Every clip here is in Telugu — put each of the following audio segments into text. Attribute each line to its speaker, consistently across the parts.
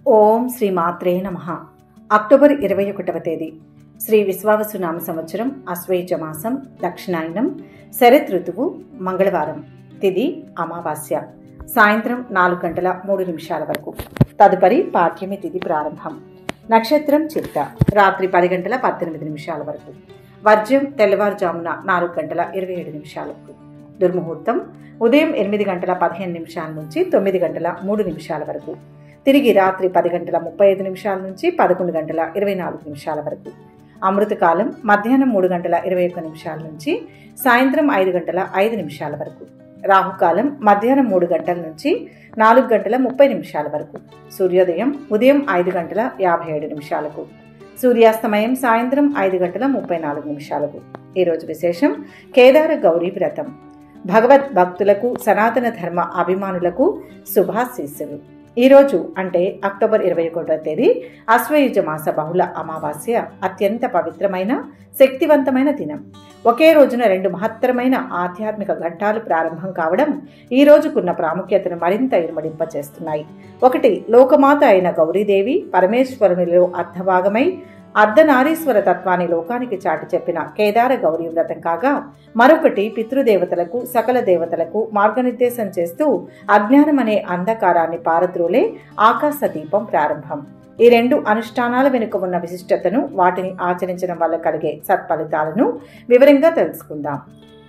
Speaker 1: ఓం శ్రీ మాత్రే నమః. అక్టోబర్ 21వ తేదీ శ్రీ విశ్వావసునామ సంవత్సరం అశ్వయుజ మాసం దక్షిణాయనం శరత్ ఋతువు మంగళవారం. తిథి అమావాస్య. సాయంత్రం 4:03 వరకు. తదుపరి పాఠ్యమి తిథి ప్రారంభం. నక్షత్రం చిత్త. రాత్రి 10:18 వరకు. వర్జ్యం తెల్లవారుజామున 4:27 వరకు. దుర్ముహూర్తం ఉదయం 8:15 నుంచి 9:03 వరకు. తిరిగి రాత్రి 10:35 నుంచి 11:24 వరకు. అమృతకాలం మధ్యాహ్నం 3:21 నుంచి సాయంత్రం 5:05 వరకు. రాహుకాలం మధ్యాహ్నం 3 గంటల నుంచి 4:30 వరకు. సూర్యోదయం ఉదయం 5:57. సూర్యాస్తమయం సాయంత్రం 5:34. ఈరోజు విశేషం కేదార గౌరీ వ్రతం. భగవద్ భక్తులకు సనాతన ధర్మ అభిమానులకు శుభాశీస్సులు. ఈరోజు అంటే అక్టోబర్ 21వ తేదీ అశ్వయుజ మాస బహుళ అమావాస్య అత్యంత పవిత్రమైన శక్తివంతమైన దినం. ఒకే రోజున 2 మహత్తరమైన ఆధ్యాత్మిక ఘట్టాలు ప్రారంభం కావడం ఈ రోజుకున్న ప్రాముఖ్యతను మరింత ఇనుమడింపచేస్తున్నాయి. ఒకటి, లోకమాత అయిన గౌరీదేవి పరమేశ్వరునిలో అర్ధభాగమై అర్ధనారీశ్వర తత్వాన్ని లోకానికి చాటి చెప్పిన కేదార గౌరీ వ్రతం కాగా, మరొకటి పితృదేవతలకు సకల దేవతలకు మార్గనిర్దేశం చేస్తూ అజ్ఞానం అనే అంధకారాన్ని పారద్రోలే ఆకాశ దీపం ప్రారంభం. ఈ 2 అనుష్ఠానాల వెనుక ఉన్న విశిష్టతను, వాటిని ఆచరించడం వల్ల కలిగే సత్ఫలితాలను వివరంగా తెలుసుకుందాం.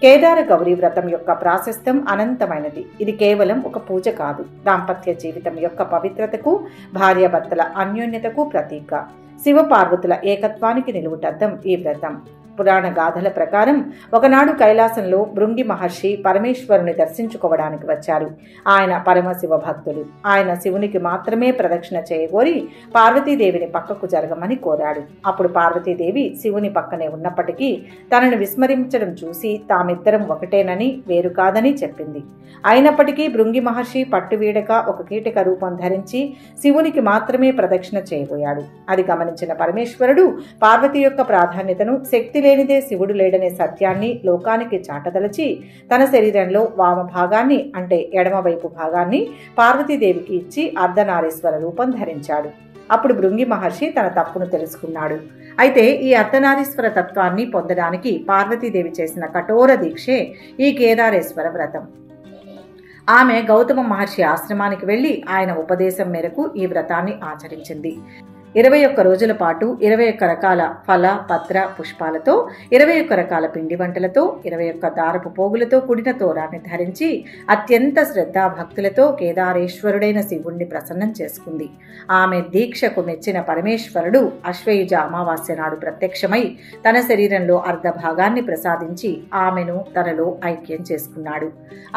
Speaker 1: కేదార గౌరీ వ్రతం యొక్క ప్రాశస్త్యం అనంతమైనది. ఇది కేవలం ఒక పూజ కాదు, దాంపత్య జీవితం యొక్క పవిత్రతకు, భార్యాభర్తల అన్యోన్యతకు ప్రతీక. శివపార్వతుల ఏకత్వానికి నిలువుటద్దం ఈ వ్రతం. పురాణ గాథల ప్రకారం ఒకనాడు కైలాసంలో భృంగి మహర్షి పరమేశ్వరుని దర్శించుకోవడానికి వచ్చారు. ఆయన పరమశివ భక్తుడు. ఆయన శివునికి మాత్రమే ప్రదక్షిణ చేయగోరి పార్వతీదేవిని పక్కకు జరగమని కోరాడు. అప్పుడు పార్వతీదేవి శివుని పక్కనే ఉన్నప్పటికీ తనను విస్మరించడం చూసి తామిద్దరం ఒకటేనని, వేరు కాదని చెప్పింది. అయినప్పటికీ భృంగి మహర్షి పట్టువీడక ఒక కీటక రూపం ధరించి శివునికి మాత్రమే ప్రదక్షిణ చేయబోయాడు. అది గమనించిన పరమేశ్వరుడు పార్వతి యొక్క ప్రాధాన్యతను, శక్తి లేనిదే శివుడు లేడనే సత్యాన్ని లోకానికి చాటదలచి తన శరీరంలో వామ భాగాన్ని అంటే ఎడమవైపు భాగాన్ని పార్వతీదేవికి ఇచ్చి అర్ధనారీశ్వర రూపం ధరించాడు. అప్పుడు భృంగి మహర్షి తన తప్పును తెలుసుకున్నాడు. అయితే ఈ అర్ధనారీశ్వర తత్వాన్ని పొందడానికి పార్వతీదేవి చేసిన కఠోర దీక్షే ఈ కేదారేశ్వర వ్రతం. ఆమె గౌతమ మహర్షి ఆశ్రమానికి వెళ్లి ఆయన ఉపదేశం మేరకు ఈ వ్రతాన్ని ఆచరించింది. 21 రోజుల పాటు 21 రకాల ఫల పత్ర పుష్పాలతో, 21 రకాల పిండి వంటలతో, 21 దారపు పోగులతో కూడిన తోరాన్ని ధరించి అత్యంత శ్రద్ధాభక్తులతో కేదారేశ్వరుడైన శివుణ్ణి ప్రసన్నం చేసుకుంది. ఆమె దీక్షకు మెచ్చిన పరమేశ్వరుడు అశ్వయుజ అమావాస్య నాడు ప్రత్యక్షమై తన శరీరంలో అర్ధ భాగాన్ని ప్రసాదించి ఆమెను తనలో ఐక్యం చేసుకున్నాడు.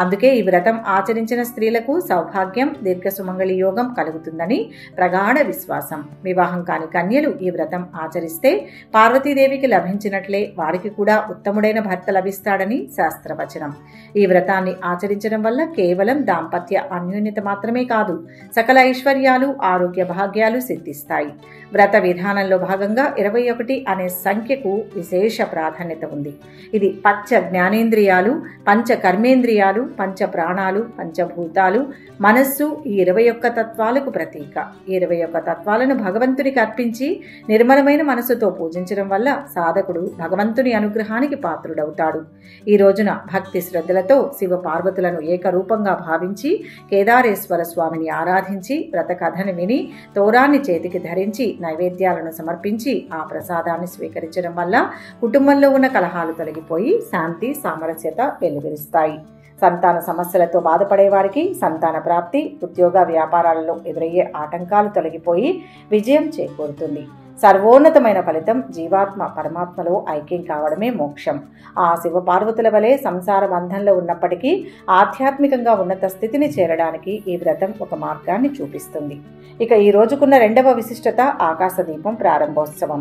Speaker 1: అందుకే ఈ వ్రతం ఆచరించిన స్త్రీలకు సౌభాగ్యం, దీర్ఘసుమంగళి యోగం కలుగుతుందని ప్రగాఢ విశ్వాసం. వివాహం కాని కన్యలు ఈ వ్రతం ఆచరిస్తే పార్వతీదేవికి లభించినట్లే వారికి కూడా ఉత్తముడైన భర్త లభిస్తాడని శాస్త్రవచనం. ఈ వ్రతాన్ని ఆచరించడం వల్ల కేవలం దాంపత్య అన్యోన్యత మాత్రమే కాదు, సకల ఐశ్వర్యాలు, ఆరోగ్య భాగ్యాలు సిద్ధిస్తాయి. వ్రత విధానంలో భాగంగా 21 అనే సంఖ్యకు విశేష ప్రాధాన్యత ఉంది. ఇది పంచ జ్ఞానేంద్రియాలు, పంచ కర్మేంద్రియాలు, పంచ ప్రాణాలు, పంచభూతాలు, మనస్సు, ఈ 21 తత్వాలకు ప్రతీక. ఈ 21 తత్వాలను భగవంతునికి అర్పించి నిర్మలమైన మనసుతో పూజించడం వల్ల సాధకుడు భగవంతుని అనుగ్రహానికి పాత్రుడవుతాడు. ఈ రోజున భక్తి శ్రద్ధలతో శివ పార్వతులను ఏకరూపంగా భావించి కేదారేశ్వర స్వామిని ఆరాధించి వ్రత కథను విని తోరాన్ని చేతికి ధరించి నైవేద్యాలను సమర్పించి ఆ ప్రసాదాన్ని స్వీకరించడం వల్ల కుటుంబంలో ఉన్న కలహాలు తొలగిపోయి శాంతి, సామరస్యత వెల్లివిరుస్తాయి. సంతాన సమస్యలతో బాధపడే వారికి సంతాన ప్రాప్తి, ఉద్యోగ వ్యాపారాలలో ఎదురయ్యే ఆటంకాలు తొలగిపోయి విజయం చేకూరుతుంది. సర్వోన్నతమైన ఫలితం జీవాత్మ పరమాత్మలో ఐక్యం కావడమే మోక్షం. ఆ శివపార్వతుల వలె సంసార బంధంలో ఉన్నప్పటికీ ఆధ్యాత్మికంగా ఉన్నత స్థితిని చేరడానికి ఈ వ్రతం ఒక మార్గాన్ని చూపిస్తుంది. ఇక ఈ రోజుకున్న 2వ విశిష్టత ఆకాశ దీపం ప్రారంభోత్సవం.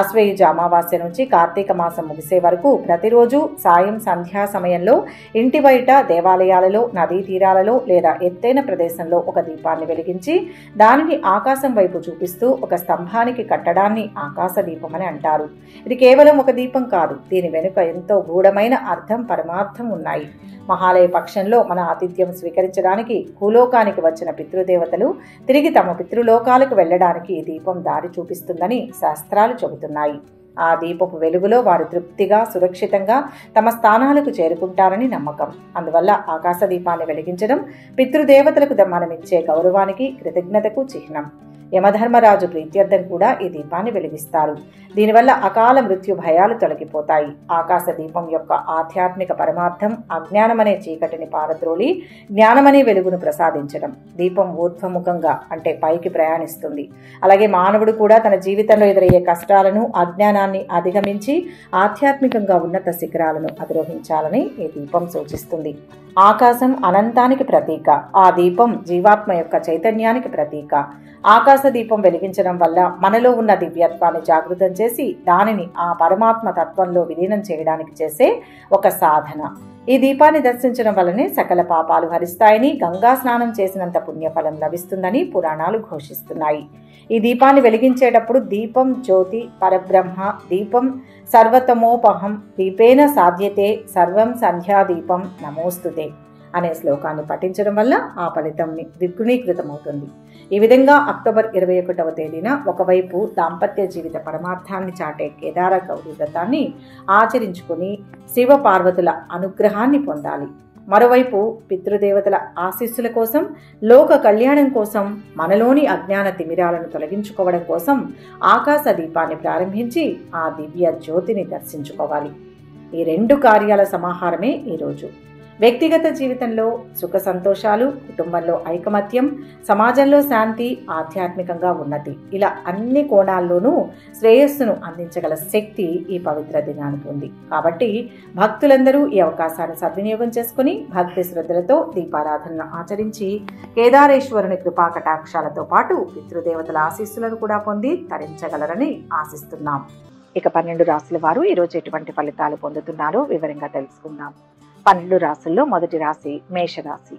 Speaker 1: అశ్వయుజ అమావాస్య నుంచి కార్తీక మాసం ముగిసే వరకు ప్రతిరోజు సాయం సంధ్యా సమయంలో ఇంటి బయట, దేవాలయాలలో, నదీ తీరాలలో లేదా ఎత్తైన ప్రదేశంలో ఒక దీపాన్ని వెలిగించి దానిని ఆకాశం వైపు చూపిస్తూ ఒక స్తంభానికి కట్టడం వెలగడాన్ని ఆకాశ దీపం అని అంటారు. ఇది కేవలం ఒక దీపం కాదు, దీని వెనుక ఎంతో గూఢమైన అర్థం, పరమార్థం ఉన్నాయి. మహాలయ పక్షంలో మన ఆతిథ్యం స్వీకరించడానికి భూలోకానికి వచ్చిన పితృదేవతలు తిరిగి తమ పితృలోకాలకు వెళ్ళడానికి ఈ దీపం దారి చూపిస్తుందని శాస్త్రాలు చెబుతున్నాయి. ఆ దీపపు వెలుగులో వారు తృప్తిగా, సురక్షితంగా తమ స్థానాలకు చేరుకుంటారని నమ్మకం. అందువల్ల ఆకాశ దీపాన్ని వెలిగించడం పితృదేవతలకు మనమిచ్చే గౌరవానికి, కృతజ్ఞతకు చిహ్నం. యమధర్మరాజు ప్రీత్యర్థం కూడా ఈ దీపాన్ని వెలిగిస్తారు. దీనివల్ల అకాల మృత్యు భయాలు తొలగిపోతాయి. ఆకాశ దీపం యొక్క ఆధ్యాత్మిక పరమార్థం అజ్ఞానమనే చీకటిని పారద్రోలి జ్ఞానమనే వెలుగును ప్రసాదించడం. దీపం ఊర్ధ్వముఖంగా అంటే పైకి ప్రయాణిస్తుంది. అలాగే మానవుడు కూడా తన జీవితంలో ఎదురయ్యే కష్టాలను, అజ్ఞానాన్ని అధిగమించి ఆధ్యాత్మికంగా ఉన్నత శిఖరాలను అధిరోహించాలని ఈ దీపం సూచిస్తుంది. ఆకాశం అనంతానికి ప్రతీక, ఆ దీపం జీవాత్మ యొక్క చైతన్యానికి ప్రతీక. ఆకాశ దీపం వెలిగించడం వల్ల మనలో ఉన్న దివ్యత్వాన్ని జాగృతం చేసి దానిని ఆ పరమాత్మ తత్వంలో విలీనం చేయడానికి చేసే ఒక సాధన. ఈ దీపాన్ని దర్శించడం వల్లనే సకల పాపాలు హరిస్తాయని, గంగా స్నానం చేసినంత పుణ్యఫలం లభిస్తుందని పురాణాలు ఘోషిస్తున్నాయి. ఈ దీపాన్ని వెలిగించేటప్పుడు దీపం జ్యోతి పరబ్రహ్మ, దీపం సర్వతమోపహం, దీపేన సాధ్యతే సర్వం సంధ్యాదీపం నమోస్తుతే అనే శ్లోకాన్ని పఠించడం వల్ల ఆ ఫలితం ద్విగుణీకృతమవుతుంది. ఈ విధంగా అక్టోబర్ 21వ తేదీన ఒకవైపు దాంపత్య జీవిత పరమార్థాన్ని చాటే కేదార గౌరీ వ్రతాన్ని ఆచరించుకుని శివ పార్వతుల అనుగ్రహాన్ని పొందాలి. మరోవైపు పితృదేవతల ఆశీస్సుల కోసం, లోక కళ్యాణం కోసం, మనలోని అజ్ఞాన తిమిరాలను తొలగించుకోవడం కోసం ఆకాశ దీపాన్ని ప్రారంభించి ఆ దివ్య జ్యోతిని దర్శించుకోవాలి. ఈ రెండు కార్యాల సమాహారమే ఈరోజు. వ్యక్తిగత జీవితంలో సుఖ సంతోషాలు, కుటుంబంలో ఐకమత్యం, సమాజంలో శాంతి, ఆధ్యాత్మికంగా ఉన్నతి, ఇలా అన్ని కోణాల్లోనూ శ్రేయస్సును అందించగల శక్తి ఈ పవిత్ర దినానికి ఉంది. కాబట్టి భక్తులందరూ ఈ అవకాశాన్ని సద్వినియోగం చేసుకుని భక్తి శ్రద్ధలతో దీపారాధనను ఆచరించి కేదారేశ్వరుని కృపా కటాక్షాలతో పాటు పితృదేవతల ఆశీస్సులను కూడా పొంది తరించగలరని ఆశిస్తున్నాం. ఇక 12 రాశుల వారు ఈరోజు ఎటువంటి ఫలితాలు పొందుతున్నారో వివరంగా తెలుసుకుందాం. 12 రాశుల్లో మొదటి రాశి మేషరాశి.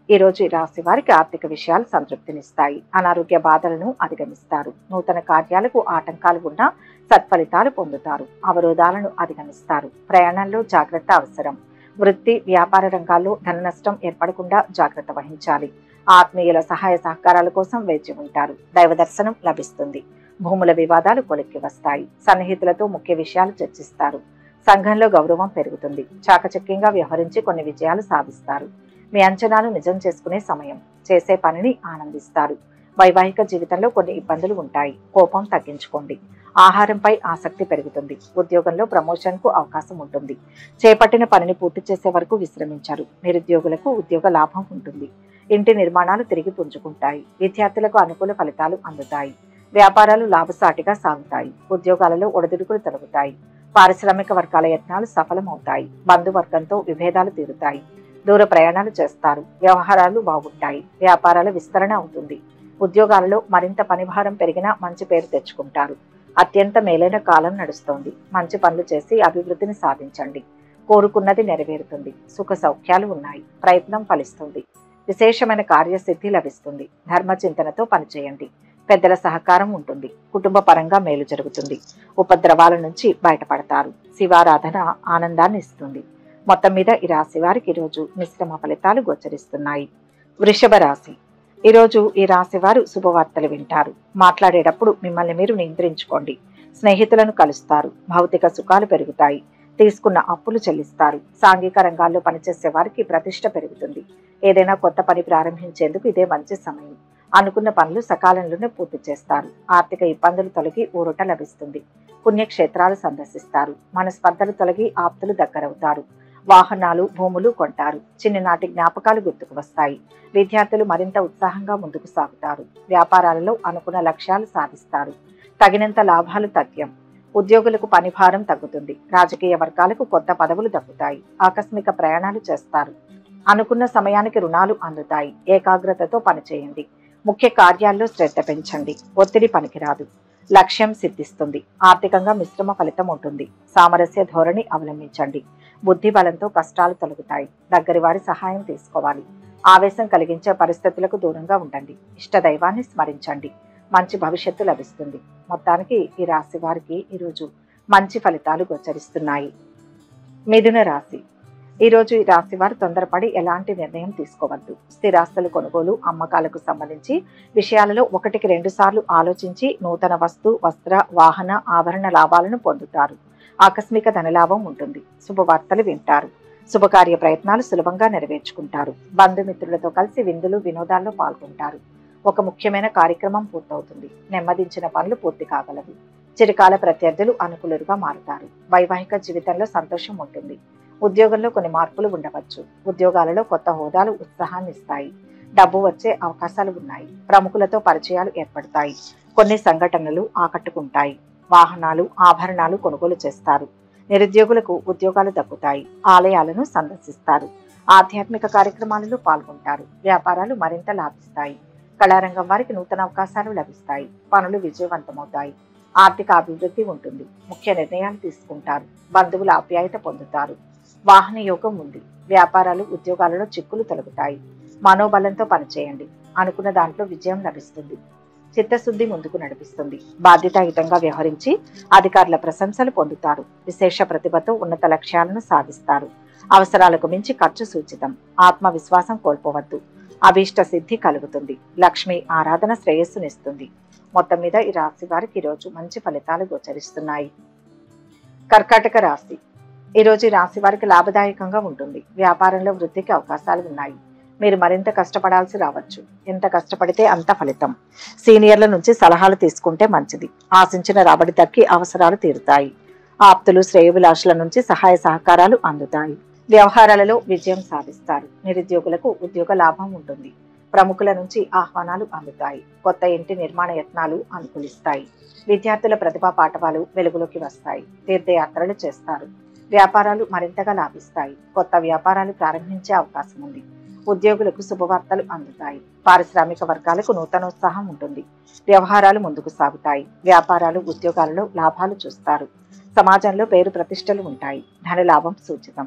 Speaker 1: ఈరోజు ఈ రాశి వారికి ఆర్థిక విషయాలు సంతృప్తినిస్తాయి. అనారోగ్య బాధలను అధిగమిస్తారు. నూతన కార్యాలకు ఆటంకాలు ఉన్నా సత్ఫలితాలు పొందుతారు. అవరోధాలను అధిగమిస్తారు. ప్రయాణంలో జాగ్రత్త అవసరం. వృత్తి, వ్యాపార రంగాల్లో ధన నష్టం ఏర్పడకుండా జాగ్రత్త వహించాలి. ఆత్మీయుల సహాయ సహకారాల కోసం వేచి ఉంటారు. దైవ దర్శనం లభిస్తుంది. భూముల వివాదాలు కొలిక్కి వస్తాయి. సన్నిహితులతో ముఖ్య విషయాలు చర్చిస్తారు. సంఘంలో గౌరవం పెరుగుతుంది. చాకచక్యంగా వ్యవహరించి కొన్ని విజయాలు సాధిస్తారు. మీ అంచనాలు నిజం చేసుకునే సమయం. చేసే పనిని ఆనందిస్తారు. వైవాహిక జీవితంలో కొన్ని ఇబ్బందులు ఉంటాయి. కోపం తగ్గించుకోండి. ఆహారంపై ఆసక్తి పెరుగుతుంది. ఉద్యోగంలో ప్రమోషన్కు అవకాశం ఉంటుంది. చేపట్టిన పనిని పూర్తి చేసే వరకు విశ్రమించరు. నిరుద్యోగులకు ఉద్యోగ లాభం ఉంటుంది. ఇంటి నిర్మాణాలు తిరిగి పుంజుకుంటాయి. విద్యార్థులకు అనుకూల ఫలితాలు అందుతాయి. వ్యాపారాలు లాభసాటిగా సాగుతాయి. ఉద్యోగాలలో ఒడిదుడుకులు తొలగుతాయి. పారిశ్రామిక వర్గాల యత్నాలు సఫలమవుతాయి. బంధువర్గంతో విభేదాలు తీరుతాయి. దూర ప్రయాణాలు చేస్తారు. వ్యవహారాలు బాగుంటాయి. వ్యాపారాల విస్తరణ అవుతుంది. ఉద్యోగాలలో మరింత పనిభారం పెరిగినా మంచి పేరు తెచ్చుకుంటారు. అత్యంత మేలైన కాలం నడుస్తోంది. మంచి పనులు చేసి అభివృద్ధిని సాధించండి. కోరుకున్నది నెరవేరుతుంది. సుఖ సౌఖ్యాలు ఉన్నాయి. ప్రయత్నం ఫలిస్తుంది. విశేషమైన కార్యసిద్ధి లభిస్తుంది. ధర్మచింతనతో పనిచేయండి. పెద్దల సహకారం ఉంటుంది. కుటుంబ పరంగా మేలు జరుగుతుంది. ఉపద్రవాల నుంచి బయటపడతారు. శివారాధన ఆనందాన్ని ఇస్తుంది. మొత్తం మీద ఈ రాశి వారికి ఈరోజు మిశ్రమ ఫలితాలు గోచరిస్తున్నాయి. వృషభ రాశి. ఈరోజు ఈ రాశి వారు శుభవార్తలు వింటారు. మాట్లాడేటప్పుడు మిమ్మల్ని మీరు నియంత్రించుకోండి. స్నేహితులను కలుస్తారు. భౌతిక సుఖాలు పెరుగుతాయి. తీసుకున్న అప్పులు చెల్లిస్తారు. సాంఘిక రంగాల్లో పనిచేసే వారికి ప్రతిష్ట పెరుగుతుంది. ఏదైనా కొత్త పని ప్రారంభించేందుకు ఇదే మంచి సమయం. అనుకున్న పనులు సకాలంలోనే పూర్తి చేస్తారు. ఆర్థిక ఇబ్బందులు తొలగి ఊరట లభిస్తుంది. పుణ్యక్షేత్రాలు సందర్శిస్తారు. మనస్పర్ధలు తొలగి ఆప్తులు దగ్గరవుతారు. వాహనాలు, భూములు కొంటారు. చిన్ననాటి జ్ఞాపకాలు గుర్తుకు వస్తాయి. విద్యార్థులు మరింత ఉత్సాహంగా ముందుకు సాగుతారు. వ్యాపారాలలో అనుకున్న లక్ష్యాలు సాధిస్తారు. తగినంత లాభాలు తథ్యం. ఉద్యోగులకు పనిభారం తగ్గుతుంది. రాజకీయ వర్గాలకు కొత్త పదవులు దక్కుతాయి. ఆకస్మిక ప్రయాణాలు చేస్తారు. అనుకున్న సమయానికి రుణాలు అందుతాయి. ఏకాగ్రతతో పనిచేయండి. ముఖ్య కార్యాల్లో శ్రద్ధ పెంచండి. ఒత్తిడి పనికిరాదు. లక్ష్యం సిద్ధిస్తుంది. ఆర్థికంగా మిశ్రమ ఫలితం ఉంటుంది. సామరస్య ధోరణి అవలంబించండి. బుద్ధి బలంతో కష్టాలు తొలగుతాయి. దగ్గరి వారి సహాయం తీసుకోవాలి. ఆవేశం కలిగించే పరిస్థితులకు దూరంగా ఉండండి. ఇష్ట దైవాన్ని స్మరించండి. మంచి భవిష్యత్తు లభిస్తుంది. మొత్తానికి ఈ రాశి వారికి ఈరోజు మంచి ఫలితాలు గోచరిస్తున్నాయి. మిథున రాశి. ఈరోజు ఈ రాశి వారు తొందరపడి ఎలాంటి నిర్ణయం తీసుకోవద్దు. స్థిరాస్తుల కొనుగోలు, అమ్మకాలకు సంబంధించి విషయాలలో 1-2 సార్లు ఆలోచించి నూతన వస్త్ర, వాహన, ఆభరణ లాభాలను పొందుతారు. ఆకస్మిక ధనలాభం ఉంటుంది. శుభవార్తలు వింటారు. శుభకార్య ప్రయత్నాలు సులభంగా నెరవేర్చుకుంటారు. బంధుమిత్రులతో కలిసి విందులు, వినోదాల్లో పాల్గొంటారు. ఒక ముఖ్యమైన కార్యక్రమం పూర్తవుతుంది. నెమ్మదించిన పనులు పూర్తి కాగలవు. చిరకాల ప్రత్యర్థులు అనుకూలుగా మారుతారు. వైవాహిక జీవితంలో సంతోషం ఉంటుంది. ఉద్యోగంలో కొన్ని మార్పులు ఉండవచ్చు. ఉద్యోగాలలో కొత్త హోదాలు ఉత్సాహాన్ని ఇస్తాయి. డబ్బు వచ్చే అవకాశాలు ఉన్నాయి. ప్రముఖులతో పరిచయాలు ఏర్పడతాయి. కొన్ని సంఘటనలు ఆకట్టుకుంటాయి. వాహనాలు, ఆభరణాలు కొనుగోలు చేస్తారు. నిరుద్యోగులకు ఉద్యోగాలు దక్కుతాయి. ఆలయాలను సందర్శిస్తారు. ఆధ్యాత్మిక కార్యక్రమాలలో పాల్గొంటారు. వ్యాపారాలు మరింత లాభిస్తాయి. కళారంగం వారికి నూతన అవకాశాలు లభిస్తాయి. పనులు విజయవంతమవుతాయి. ఆర్థిక అభివృద్ధి ఉంటుంది. ముఖ్య నిర్ణయాలు తీసుకుంటారు. బంధువుల ఆప్యాయత పొందుతారు. వాహన యోగం ఉంది. వ్యాపారాలు, ఉద్యోగాలలో చిక్కులు తొలగుతాయి. మనోబలంతో పనిచేయండి. అనుకున్న దాంట్లో విజయం లభిస్తుంది. చిత్తశుద్ధి ముందుకు నడిపిస్తుంది. బాధ్యతాయుతంగా వ్యవహరించి అధికారుల ప్రశంసలు పొందుతారు. విశేష ప్రతిభతో ఉన్నత లక్ష్యాలను సాధిస్తారు. అవసరాలకు మించి ఖర్చు సూచితం. ఆత్మవిశ్వాసం కోల్పోవద్దు. అభీష్ట సిద్ధి కలుగుతుంది. లక్ష్మి ఆరాధన శ్రేయస్సునిస్తుంది. మొత్తం మీద ఈ రాశి వారికి ఈరోజు మంచి ఫలితాలు గోచరిస్తున్నాయి. కర్కాటక రాశి. ఈరోజు ఈ రాశి వారికి లాభదాయకంగా ఉంటుంది. వ్యాపారంలో వృద్ధికి అవకాశాలు ఉన్నాయి. మీరు మరింత కష్టపడాల్సి రావచ్చు. ఎంత కష్టపడితే అంత ఫలితం. సీనియర్ల నుంచి సలహాలు తీసుకుంటే మంచిది. ఆశించిన రాబడి దక్కి అవసరాలు తీరుతాయి. ఆప్తులు, శ్రేయోభిలాషుల నుంచి సహాయ సహకారాలు అందుతాయి. వ్యవహారాలలో విజయం సాధిస్తారు. నిరుద్యోగులకు ఉద్యోగ లాభం ఉంటుంది. ప్రముఖుల నుంచి ఆహ్వానాలు అందుతాయి. కొత్త ఇంటి నిర్మాణ యత్నాలు అనుకూలిస్తాయి. విద్యార్థుల ప్రతిభా పాఠవాలు వెలుగులోకి వస్తాయి. తీర్థయాత్రలు చేస్తారు. వ్యాపారాలు మరింతగా లాభిస్తాయి. కొత్త వ్యాపారాలు ప్రారంభించే అవకాశం ఉంది. ఉద్యోగులకు శుభవార్తలు అందుతాయి. పారిశ్రామిక వర్గాలకు నూతనోత్సాహం ఉంటుంది. వ్యవహారాలు ముందుకు సాగుతాయి. వ్యాపారాలు, ఉద్యోగాలలో లాభాలు చూస్తారు. సమాజంలో పేరు ప్రతిష్టలు ఉంటాయి. ధనలాభం సూచితం.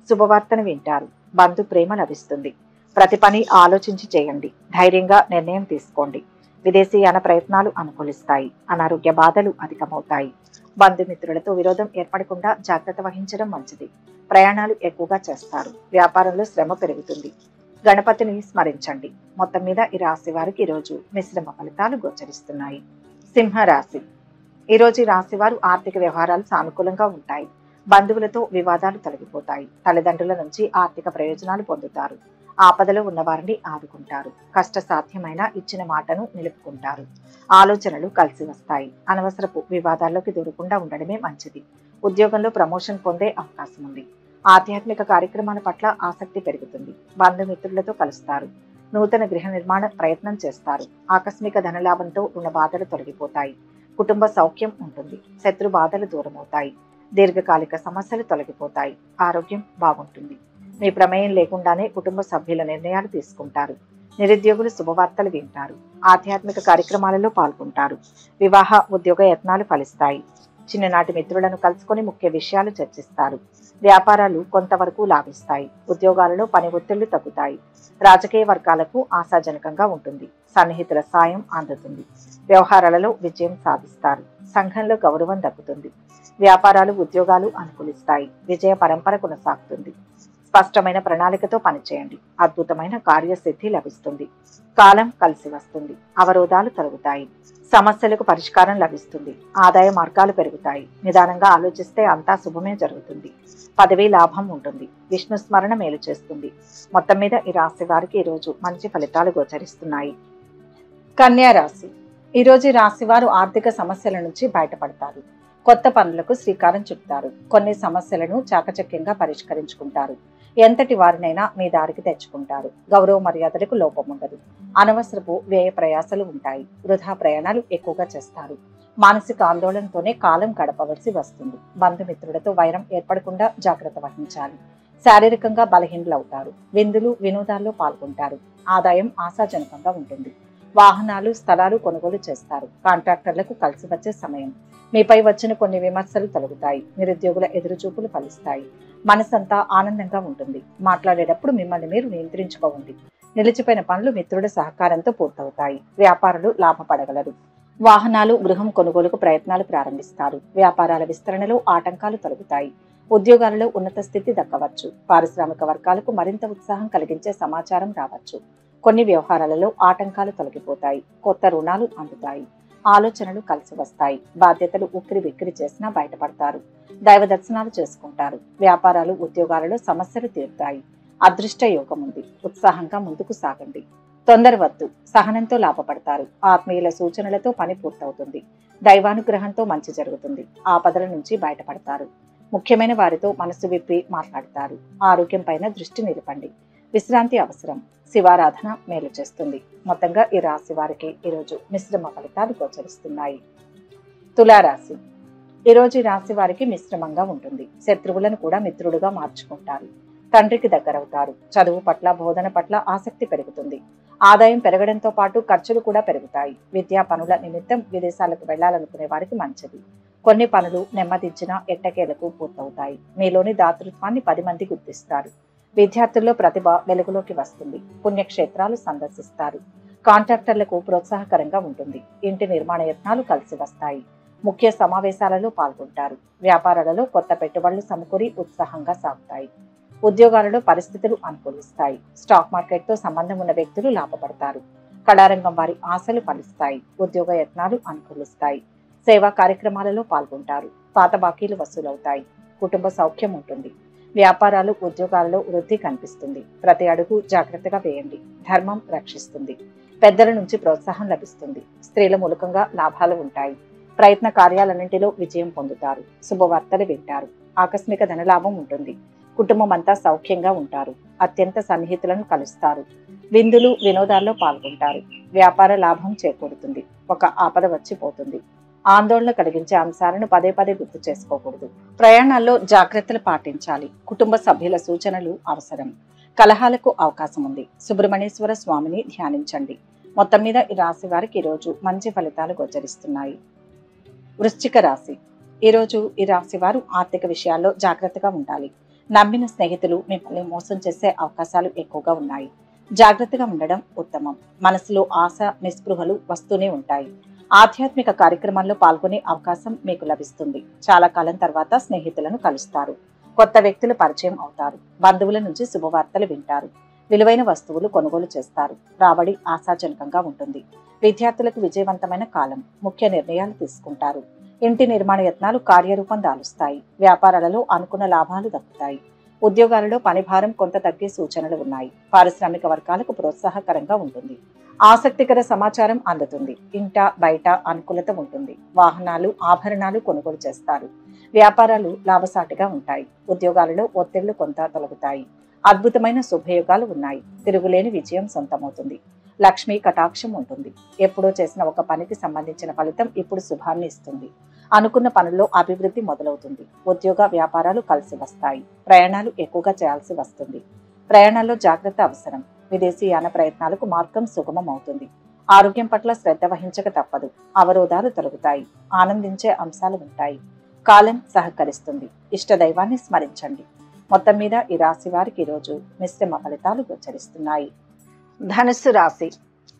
Speaker 1: శుభవార్తను వింటారు. బంధు ప్రేమ లభిస్తుంది. ప్రతి పని ఆలోచించి చేయండి. ధైర్యంగా నిర్ణయం తీసుకోండి. విదేశీయాన ప్రయత్నాలు అనుకూలిస్తాయి. అనారోగ్య బాధలు అధికమవుతాయి. బంధుమిత్రులతో విరోధం ఏర్పడకుండా జాగ్రత్త వహించడం మంచిది. ప్రయాణాలు ఎక్కువగా చేస్తారు. వ్యాపారంలో శ్రమ పెరుగుతుంది. గణపతిని స్మరించండి. మొత్తం మీద ఈ రాశి వారికి ఈరోజు మిశ్రమ ఫలితాలు గోచరిస్తున్నాయి. సింహరాశి. ఈరోజు ఈ రాశి వారు ఆర్థిక వ్యవహారాలు సానుకూలంగా ఉంటాయి. బంధువులతో వివాదాలు తొలగిపోతాయి. తల్లిదండ్రుల నుంచి ఆర్థిక ప్రయోజనాలు పొందుతారు. ఆపదలో ఉన్నవారిని ఆదుకుంటారు. కష్టసాధ్యమైన ఇచ్చిన మాటను నిలుపుకుంటారు. ఆలోచనలు కలిసి వస్తాయి. అనవసరపు వివాదాల్లోకి దూరకుండా ఉండడమే మంచిది. ఉద్యోగంలో ప్రమోషన్ పొందే అవకాశం ఉంది. ఆధ్యాత్మిక కార్యక్రమాల పట్ల ఆసక్తి పెరుగుతుంది. బంధుమిత్రులతో కలుస్తారు. నూతన గృహ నిర్మాణ ప్రయత్నం చేస్తారు. ఆకస్మిక ధనలాభంతో రుణ బాధలు తొలగిపోతాయి. కుటుంబ సౌఖ్యం ఉంటుంది. శత్రు బాధలు దూరమవుతాయి. దీర్ఘకాలిక సమస్యలు తొలగిపోతాయి. ఆరోగ్యం బాగుంటుంది. మీ ప్రమేయం లేకుండానే కుటుంబ సభ్యుల నిర్ణయాలు తీసుకుంటారు. నిరుద్యోగులు శుభవార్తలు వింటారు. ఆధ్యాత్మిక కార్యక్రమాలలో పాల్గొంటారు. వివాహ, ఉద్యోగ యత్నాలు ఫలిస్తాయి. చిన్ననాటి మిత్రులను కలుసుకొని ముఖ్య విషయాలు చర్చిస్తారు. వ్యాపారాలు కొంతవరకు లాభిస్తాయి. ఉద్యోగాలలో పని ఒత్తిళ్లు తగ్గుతాయి. రాజకీయ వర్గాలకు ఆశాజనకంగా ఉంటుంది. సన్నిహితుల సాయం అందుతుంది. వ్యవహారాలలో విజయం సాధిస్తారు. సంఘంలో గౌరవం దక్కుతుంది. వ్యాపారాలు, ఉద్యోగాలు అనుకూలిస్తాయి. విజయ పరంపర కొనసాగుతుంది. స్పష్టమైన ప్రణాళికతో పనిచేయండి. అద్భుతమైన కార్యసిద్ధి లభిస్తుంది. కాలం కలిసి వస్తుంది. అవరోధాలు తొలగుతాయి. సమస్యలకు పరిష్కారం లభిస్తుంది. ఆదాయ మార్గాలు పెరుగుతాయి. నిదానంగా ఆలోచిస్తే అంతా శుభమే జరుగుతుంది. పదవీ లాభం ఉంటుంది. విష్ణు స్మరణ మేలు చేస్తుంది. మొత్తం మీద ఈ రాశి వారికి ఈరోజు మంచి ఫలితాలు గోచరిస్తున్నాయి. కన్యా రాశి. ఈరోజు ఈ రాశి వారు ఆర్థిక సమస్యల నుంచి బయటపడతారు. కొత్త పనులకు శ్రీకారం చుడతారు. కొన్ని సమస్యలను చాకచక్యంగా పరిష్కరించుకుంటారు. ఎంతటి వారినైనా మీ దారికి తెచ్చుకుంటారు. గౌరవ మర్యాదలకు లోపం ఉండదు. అనవసరపు వ్యయ ప్రయాసలు ఉంటాయి. వృధా ప్రయాణాలు ఎక్కువగా చేస్తారు. మానసిక ఆందోళనతోనే కాలం గడపవలసి వస్తుంది. బంధుమిత్రులతో వైరం ఏర్పడకుండా జాగ్రత్త వహించాలి. శారీరకంగా బలహీనులవుతారు. విందులు, వినోదాల్లో పాల్గొంటారు. ఆదాయం ఆశాజనకంగా ఉంటుంది. వాహనాలు, స్థలాలు కొనుగోలు చేస్తారు. కాంట్రాక్టర్లకు కలిసి వచ్చే సమయం. మీపై వచ్చిన కొన్ని విమర్శలు తొలగుతాయి. నిరుద్యోగుల ఎదురుచూపులు ఫలిస్తాయి. మనసంతా ఆనందంగా ఉంటుంది. మాట్లాడేటప్పుడు మిమ్మల్ని మీరు నియంత్రించుకోండి. నిలిచిపోయిన పనులు మిత్రుల సహకారంతో పూర్తవుతాయి. వ్యాపారులు లాభపడగలరు. వాహనాలు, గృహం కొనుగోలుకు ప్రయత్నాలు ప్రారంభిస్తారు. వ్యాపారాల విస్తరణలో ఆటంకాలు తొలగుతాయి. ఉద్యోగాలలో ఉన్నత స్థితి దక్కవచ్చు. పారిశ్రామిక వర్గాలకు మరింత ఉత్సాహం కలిగించే సమాచారం రావచ్చు. కొన్ని వ్యవహారాలలో ఆటంకాలు తొలగిపోతాయి. కొత్త రుణాలు అందుతాయి. ఆలోచనలు కలిసి వస్తాయి. బాధ్యతలు ఉక్కిరి బిక్కిరి చేసినా బయటపడతారు. దైవ దర్శనాలు చేసుకుంటారు. వ్యాపారాలు, ఉద్యోగాలలో సమస్యలు తీరుతాయి. అదృష్ట యోగం ఉంది. ఉత్సాహంగా ముందుకు సాగండి. తొందర వద్దు. సహనంతో లాభపడతారు. ఆత్మీయుల సూచనలతో పని పూర్తవుతుంది. దైవానుగ్రహంతో మంచి జరుగుతుంది. ఆపదల నుంచి బయటపడతారు. ముఖ్యమైన వారితో మనసు విప్పి మాట్లాడతారు. ఆరోగ్యం పైన దృష్టి నిలపండి. విశ్రాంతి అవసరం. శివారాధన మేలు చేస్తుంది. మొత్తంగా ఈ రాశి వారికి ఈరోజు మిశ్రమ ఫలితాలు గోచరిస్తున్నాయి. తులారాశి. ఈరోజు ఈ రాశి వారికి మిశ్రమంగా ఉంటుంది. శత్రువులను కూడా మిత్రుడుగా మార్చుకుంటారు. తండ్రికి దగ్గరవుతారు. చదువు పట్ల, బోధన పట్ల ఆసక్తి పెరుగుతుంది. ఆదాయం పెరగడంతో పాటు ఖర్చులు కూడా పెరుగుతాయి. విద్యా పనుల నిమిత్తం విదేశాలకు వెళ్లాలనుకునే వారికి మంచిది. కొన్ని పనులు నెమ్మదించిన ఎట్టకేలకు పూర్తవుతాయి. మీలోని దాతృత్వాన్ని 10 మంది గుర్తిస్తారు. విద్యార్థుల్లో ప్రతిభ వెలుగులోకి వస్తుంది. పుణ్యక్షేత్రాలు సందర్శిస్తారు. కాంట్రాక్టర్లకు ప్రోత్సాహకరంగా ఉంటుంది. ఇంటి నిర్మాణ యత్నాలు కలిసి వస్తాయి. ముఖ్య సమావేశాలలో పాల్గొంటారు. వ్యాపారాలలో కొత్త పెట్టుబడులు సమకూరి ఉత్సాహంగా సాగుతాయి. ఉద్యోగాలలో పరిస్థితులు అనుకూలిస్తాయి. స్టాక్ మార్కెట్తో సంబంధం ఉన్న వ్యక్తులు లాభపడతారు. కళారంగం వారి ఆశలు ఫలిస్తాయి. ఉద్యోగ యత్నాలు అనుకూలిస్తాయి. సేవా కార్యక్రమాలలో పాల్గొంటారు. పాత బాకీలు వసూలవుతాయి. కుటుంబ సౌఖ్యం ఉంటుంది. వ్యాపారాలు, ఉద్యోగాలలో వృద్ధి కనిపిస్తుంది. ప్రతి అడుగు జాగ్రత్తగా వేయండి. ధర్మం రక్షిస్తుంది. పెద్దల నుంచి ప్రోత్సాహం లభిస్తుంది. స్త్రీల మూలకంగా లాభాలు ఉంటాయి. ప్రయత్న కార్యాలన్నింటిలో విజయం పొందుతారు. శుభవార్తలు వింటారు. ఆకస్మిక ధనలాభం ఉంటుంది. కుటుంబం అంతా సౌఖ్యంగా ఉంటారు. అత్యంత సన్నిహితులను కలుస్తారు. విందులు, వినోదాల్లో పాల్గొంటారు. వ్యాపార లాభం చేకూరుతుంది. ఒక ఆపద వచ్చిపోతుంది. ఆందోళన కలిగించే అంశాలను పదే పదే గుర్తు చేసుకోకూడదు. ప్రయాణాల్లో జాగ్రత్తలు పాటించాలి. కుటుంబ సభ్యుల సూచనలు అవసరం. కలహాలకు అవకాశం ఉంది. సుబ్రహ్మణ్యేశ్వర స్వామిని ధ్యానించండి. మొత్తం మీద ఈ రాశి వారికి ఈరోజు మంచి ఫలితాలు గోచరిస్తున్నాయి. వృశ్చిక రాశి. ఈరోజు ఈ రాశి వారు ఆర్థిక విషయాల్లో జాగ్రత్తగా ఉండాలి. నమ్మిన స్నేహితులు మిమ్మల్ని మోసం చేసే అవకాశాలు ఎక్కువగా ఉన్నాయి. జాగ్రత్తగా ఉండడం ఉత్తమం. మనసులో ఆశ, నిస్పృహలు వస్తూనే ఉంటాయి. ఆధ్యాత్మిక కార్యక్రమాల్లో పాల్గొనే అవకాశం మీకు లభిస్తుంది. చాలా కాలం తర్వాత స్నేహితులను కలుస్తారు. కొత్త వ్యక్తులు పరిచయం అవుతారు. బంధువుల నుంచి శుభవార్తలు వింటారు. విలువైన వస్తువులు కొనుగోలు చేస్తారు. రాబడి ఆశాజనకంగా ఉంటుంది. విద్యార్థులకు విజయవంతమైన కాలం. ముఖ్య నిర్ణయాలు తీసుకుంటారు. ఇంటి నిర్మాణ యత్నాలు కార్యరూపం దాలుస్తాయి. వ్యాపారాలలో అనుకున్న లాభాలు దక్కుతాయి. ఉద్యోగాలలో పనిభారం కొంత తగ్గే సూచనలు ఉన్నాయి. పారిశ్రామిక వర్గాలకు ప్రోత్సాహకరంగా ఉంటుంది. ఆసక్తికర సమాచారం అందుతుంది. ఇంట బయట అనుకూలత ఉంటుంది. వాహనాలు, ఆభరణాలు కొనుగోలు చేస్తారు. వ్యాపారాలు లాభసాటిగా ఉంటాయి. ఉద్యోగాలలో ఒత్తిళ్లు కొంత తొలగుతాయి. అద్భుతమైన శుభయోగాలు ఉన్నాయి. తిరుగులేని విజయం సొంతమవుతుంది. లక్ష్మీ కటాక్షం ఉంటుంది. ఎప్పుడో చేసిన ఒక పనికి సంబంధించిన ఫలితం ఇప్పుడు శుభాన్ని ఇస్తుంది. అనుకున్న పనుల్లో అభివృద్ధి మొదలవుతుంది. ఉద్యోగ వ్యాపారాలు కలిసి వస్తాయి. ప్రయాణాలు ఎక్కువగా చేయాల్సి వస్తుంది. ప్రయాణాల్లో జాగ్రత్త అవసరం. విదేశీయాన ప్రయత్నాలకు మార్గం సుగమం అవుతుంది. ఆరోగ్యం పట్ల శ్రద్ధ వహించక తప్పదు. అవరోధాలు తొలగుతాయి. ఆనందించే అంశాలు ఉంటాయి. కాలం సహకరిస్తుంది. ఇష్ట దైవాన్ని స్మరించండి. మొత్తం మీద ఈ రాశి వారికి ఈరోజు మిశ్రమ ఫలితాలు గోచరిస్తున్నాయి. ధనుస్సు రాశి.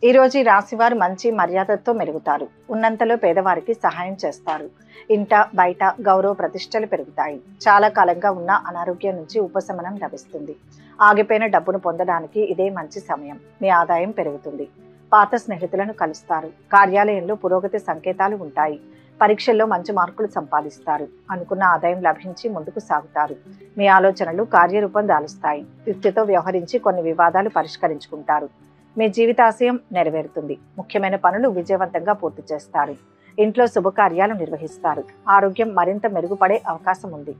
Speaker 1: ఈరోజు ఈ రాశి వారు మంచి మర్యాదతో మెరుగుతారు. ఉన్నంతలో పేదవారికి సహాయం చేస్తారు. ఇంట బయట గౌరవ ప్రతిష్టలు పెరుగుతాయి. చాలా కాలంగా ఉన్న అనారోగ్యం నుంచి ఉపశమనం లభిస్తుంది. ఆగిపోయిన డబ్బును పొందడానికి ఇదే మంచి సమయం. మీ ఆదాయం పెరుగుతుంది. పాత స్నేహితులను కలుస్తారు. కార్యాలయంలో పురోగతి సంకేతాలు ఉంటాయి. పరీక్షల్లో మంచి మార్కులు సంపాదిస్తారు. అనుకున్న ఆదాయం లభించి ముందుకు సాగుతారు. మీ ఆలోచనలు కార్యరూపం దాలుస్తాయి. యుక్తితో వ్యవహరించి కొన్ని వివాదాలు పరిష్కరించుకుంటారు. మీ జీవితాశయం నెరవేరుతుంది. ముఖ్యమైన పనులు విజయవంతంగా పూర్తి చేస్తారు. ఇంట్లో శుభకార్యాలు నిర్వహిస్తారు. ఆరోగ్యం మరింత మెరుగుపడే అవకాశం ఉంది.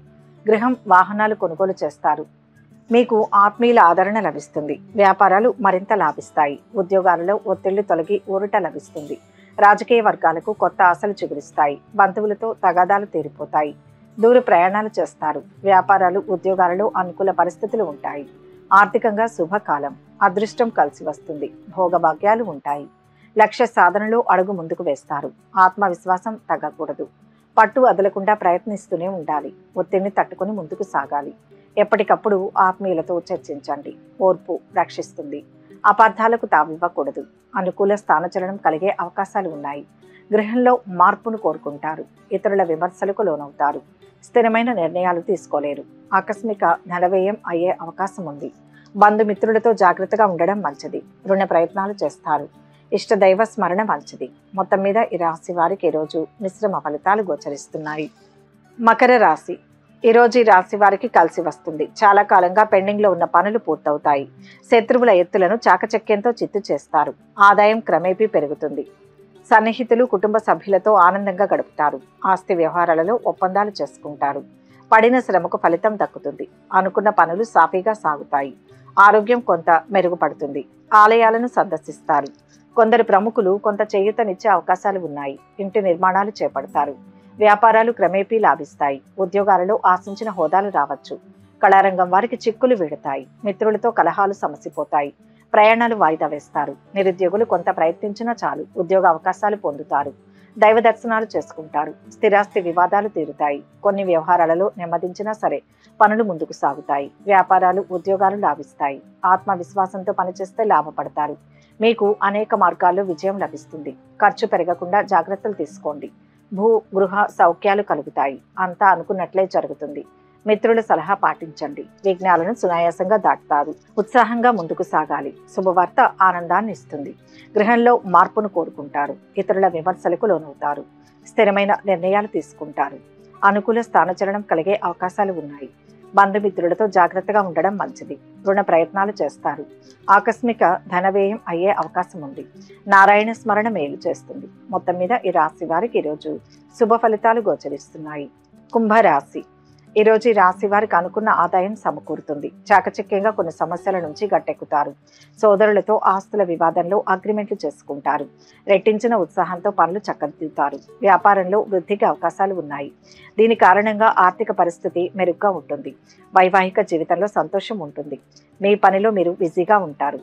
Speaker 1: గృహం, వాహనాలు కొనుగోలు చేస్తారు. మీకు ఆత్మీయుల ఆదరణ లభిస్తుంది. వ్యాపారాలు మరింత లాభిస్తాయి. ఉద్యోగాలలో ఒత్తిళ్లు తొలగి ఊరట లభిస్తుంది. రాజకీయ వర్గాలకు కొత్త ఆశలు చిగురిస్తాయి. బంధువులతో తగాదాలు తీరిపోతాయి. దూర ప్రయాణాలు చేస్తారు. వ్యాపారాలు, ఉద్యోగాలలో అనుకూల పరిస్థితులు ఉంటాయి. ఆర్థికంగా శుభకాలం. అదృష్టం కలిసి వస్తుంది. భోగభాగ్యాలు ఉంటాయి. లక్ష్య సాధనలో అడుగు ముందుకు వేస్తారు. ఆత్మవిశ్వాసం తగ్గకూడదు. పట్టు వదలకుండా ప్రయత్నిస్తూనే ఉండాలి. ఒత్తిడిని తట్టుకుని ముందుకు సాగాలి. ఎప్పటికప్పుడు ఆత్మీయులతో చర్చించండి. ఓర్పు రక్షిస్తుంది. అపార్థాలకు తావివ్వకూడదు. అనుకూల స్థానచలనం కలిగే అవకాశాలు ఉన్నాయి. గృహంలో మార్పును కోరుకుంటారు. ఇతరుల విమర్శలకు లోనవుతారు. స్థిరమైన నిర్ణయాలు తీసుకోలేరు. ఆకస్మిక ధనవ్యయం అయ్యే అవకాశం ఉంది. బంధుమిత్రులతో జాగ్రత్తగా ఉండడం మంచిది. రుణ ప్రయత్నాలు చేస్తారు. ఇష్టదైవ స్మరణ మంచిది. మొత్తం మీద ఈ రాశి వారికి ఈరోజు మిశ్రమ ఫలితాలు గోచరిస్తున్నాయి. మకర రాశి. ఈరోజు ఈ రాశి వారికి కలిసి వస్తుంది. చాలా కాలంగా పెండింగ్లో ఉన్న పనులు పూర్తవుతాయి. శత్రువుల ఎత్తులను చాకచక్యంతో చిత్తు చేస్తారు. ఆదాయం క్రమేపీ పెరుగుతుంది. సన్నిహితులు కుటుంబ సభ్యులతో ఆనందంగా గడుపుతారు. ఆస్తి వ్యవహారాలలో ఒప్పందాలు చేసుకుంటారు. పడిన శ్రమకు ఫలితం దక్కుతుంది. అనుకున్న పనులు సాఫీగా సాగుతాయి. ఆరోగ్యం కొంత మెరుగుపడుతుంది. ఆలయాలను సందర్శిస్తారు. కొందరు ప్రముఖులు కొంత చేయూతనిచ్చే అవకాశాలు ఉన్నాయి. ఇంటి నిర్మాణాలు చేపడతారు. వ్యాపారాలు క్రమేపీ లాభిస్తాయి. ఉద్యోగాలలో ఆశించిన హోదాలు రావచ్చు. కళారంగం వారికి చిక్కులు వీడతాయి. మిత్రులతో కలహాలు సమసిపోతాయి. ప్రయాణాలు వాయిదా వేస్తారు. నిరుద్యోగులు కొంత ప్రయత్నించినా చాలు ఉద్యోగ అవకాశాలు పొందుతారు. దైవ దర్శనాలు చేసుకుంటారు. స్థిరాస్తి వివాదాలు తీరుతాయి. కొన్ని వ్యవహారాలలో నెమ్మదించినా సరే పనులు ముందుకు సాగుతాయి. వ్యాపారాలు ఉద్యోగాలు లాభిస్తాయి. ఆత్మవిశ్వాసంతో పనిచేస్తే లాభపడతారు. మీకు అనేక మార్గాల్లో విజయం లభిస్తుంది. ఖర్చు పెరగకుండా జాగ్రత్తలు తీసుకోండి. భూ గృహ సౌఖ్యాలు కలుగుతాయి. అంతా అనుకున్నట్లే జరుగుతుంది. మిత్రుల సలహా పాటించండి. విఘ్నాలను సునాయాసంగా దాటుతారు. ఉత్సాహంగా ముందుకు సాగాలి. శుభవార్త ఆనందాన్ని ఇస్తుంది. గృహంలో మార్పును కోరుకుంటారు. ఇతరుల విమర్శలకు లోనవుతారు. స్థిరమైన నిర్ణయాలు తీసుకుంటారు. అనుకూల స్థానచలనం కలిగే అవకాశాలు ఉన్నాయి. బంధుమిత్రులతో జాగ్రత్తగా ఉండడం మంచిది. రుణ ప్రయత్నాలు చేస్తారు. ఆకస్మిక ధనవ్యయం అయ్యే అవకాశం ఉంది. నారాయణ స్మరణ మేలు చేస్తుంది. మొత్తం మీద ఈ రాశి వారికి ఈరోజు శుభ ఫలితాలు గోచరిస్తున్నాయి. కుంభరాశి. ఈరోజు ఈ రాశి వారికి అనుకున్న ఆదాయం సమకూరుతుంది. చాకచక్యంగా కొన్ని సమస్యల నుంచి గట్టెక్కుతారు. సోదరులతో ఆస్తుల వివాదంలో అగ్రిమెంట్లు చేసుకుంటారు. రెట్టించిన ఉత్సాహంతో పనులు చక్కదిద్దుతారు. వ్యాపారంలో వృద్ధికి అవకాశాలు ఉన్నాయి. దీని కారణంగా ఆర్థిక పరిస్థితి మెరుగ్గా ఉంటుంది. వైవాహిక జీవితంలో సంతోషం ఉంటుంది. మీ పనిలో మీరు బిజీగా ఉంటారు.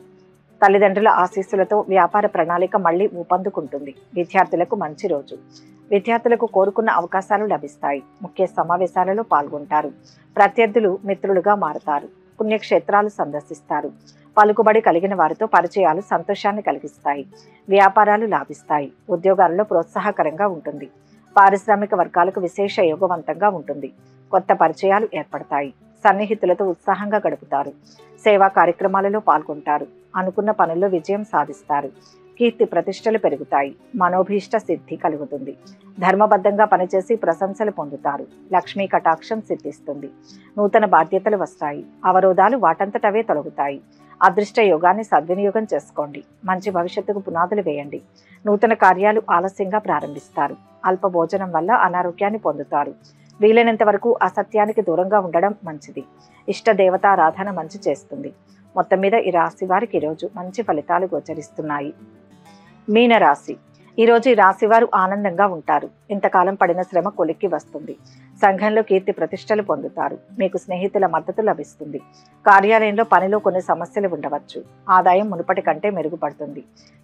Speaker 1: తల్లిదండ్రుల ఆశీస్సులతో వ్యాపార ప్రణాళిక మళ్లీ ఊపందుకుంటుంది. విద్యార్థులకు మంచి రోజు. విద్యార్థులకు కోరుకున్న అవకాశాలు లభిస్తాయి. ముఖ్య సమావేశాలలో పాల్గొంటారు. ప్రత్యర్థులు మిత్రులుగా మారతారు. పుణ్యక్షేత్రాలు సందర్శిస్తారు. పలుకుబడి కలిగిన వారితో పరిచయాలు సంతోషాన్ని కలిగిస్తాయి. వ్యాపారాలు లాభిస్తాయి. ఉద్యోగాలలో ప్రోత్సాహకరంగా ఉంటుంది. పారిశ్రామిక వర్గాలకు విశేష యోగవంతంగా ఉంటుంది. కొత్త పరిచయాలు ఏర్పడతాయి. సన్నిహితులతో ఉత్సాహంగా గడుపుతారు. సేవా కార్యక్రమాలలో పాల్గొంటారు. అనుకున్న పనుల్లో విజయం సాధిస్తారు. కీర్తి ప్రతిష్టలు పెరుగుతాయి. మనోభీష్ట సిద్ధి కలుగుతుంది. ధర్మబద్ధంగా పనిచేసి ప్రశంసలు పొందుతారు. లక్ష్మీ కటాక్షం సిద్ధిస్తుంది. నూతన బాధ్యతలు వస్తాయి. అవరోధాలు వాటంతటవే తొలగుతాయి. అదృష్ట యోగాన్ని సద్వినియోగం చేసుకోండి. మంచి భవిష్యత్తుకు పునాదులు వేయండి. నూతన కార్యాలు ఆలస్యంగా ప్రారంభిస్తారు. అల్ప భోజనం వల్ల అనారోగ్యాన్ని పొందుతారు. వీలైనంత వరకు అసత్యానికి దూరంగా ఉండడం మంచిది. ఇష్ట దేవతారాధన మంచి చేస్తుంది. మొత్తం మీద ఈ రాశి వారికి ఈరోజు మంచి ఫలితాలు గోచరిస్తున్నాయి. మీనరాశి. ఈరోజు ఈ రాశి వారు ఆనందంగా ఉంటారు. ఇంతకాలం పడిన శ్రమ కొలిక్కి వస్తుంది. సంఘంలో కీర్తి ప్రతిష్టలు పొందుతారు. మీకు స్నేహితుల మద్దతు లభిస్తుంది. కార్యాలయంలో పనిలో కొన్ని సమస్యలు ఉండవచ్చు. ఆదాయం మునుపటి కంటే మెరుగుపడుతుంది.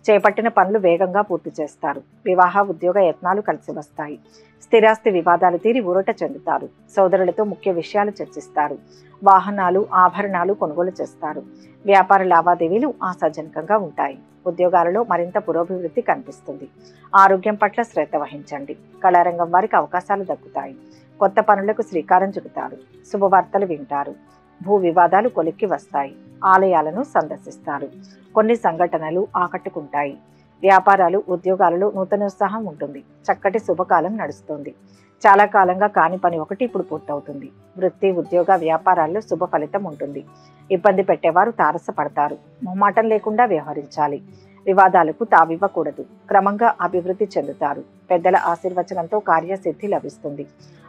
Speaker 1: చేపట్టిన పనులు వేగంగా పూర్తి చేస్తారు. వివాహ ఉద్యోగ యత్నాలు కలిసి వస్తాయి. స్థిరాస్తి వివాదాలు తీరి ఊరట చెందుతారు. సోదరులతో ముఖ్య విషయాలు చర్చిస్తారు. వాహనాలు ఆభరణాలు కొనుగోలు చేస్తారు. వ్యాపార లావాదేవీలు ఆశాజనకంగా ఉంటాయి. ఉద్యోగాలలో మరింత పురోభివృద్ధి కనిపిస్తుంది. ఆరోగ్యం పట్ల శ్రద్ధ వహించండి. కళారంగం వారికి అవకాశాలు దక్కుతాయి. కొత్త పనులకు శ్రీకారం చుడతారు. శుభవార్తలు వింటారు. భూ వివాదాలు కొలిక్కి వస్తాయి. ఆలయాలను సందర్శిస్తారు. కొన్ని సంఘటనలు ఆకట్టుకుంటాయి. వ్యాపారాలు ఉద్యోగాలలో నూతనోత్సాహం ఉంటుంది. చక్కటి శుభకాలం నడుస్తుంది. చాలా కాలంగా కాని పని ఒకటి ఇప్పుడు పూర్తవుతుంది. వృత్తి ఉద్యోగ వ్యాపారాల్లో శుభ ఫలితం ఉంటుంది. ఇబ్బంది పెట్టేవారు తారసపడతారు. మొహమాటం లేకుండా వ్యవహరించాలి. వివాదాలకు తావివ్వకూడదు. క్రమంగా అభివృద్ధి చెందుతారు. పెద్దల ఆశీర్వచనంతో కార్యసిద్ధి లభిస్తుంది.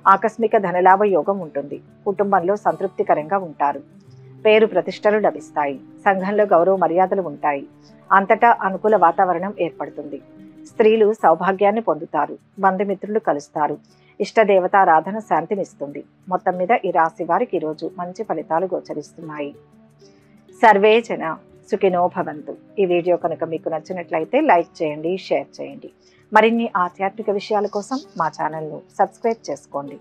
Speaker 1: ఆకస్మిక ధనలాభ యోగం ఉంటుంది. కుటుంబంలో సంతృప్తికరంగా ఉంటారు. పేరు ప్రతిష్టలు లభిస్తాయి. సంఘంలో గౌరవ మర్యాదలు ఉంటాయి. అంతటా అనుకూల వాతావరణం ఏర్పడుతుంది. స్త్రీలు సౌభాగ్యాన్ని పొందుతారు. బంధుమిత్రులు కలుస్తారు. ఇష్టదేవతారాధన శాంతినిస్తుంది. మొత్తం మీద ఈ రాశి వారికి ఈరోజు మంచి ఫలితాలు గోచరిస్తున్నాయి. సర్వే జన సుఖినో భవంతు. ఈ వీడియో కనుక మీకు నచ్చినట్లయితే లైక్ చేయండి, షేర్ చేయండి. మరిన్ని ఆధ్యాత్మిక విషయాల కోసం మా ఛానల్ను సబ్స్క్రైబ్ చేసుకోండి.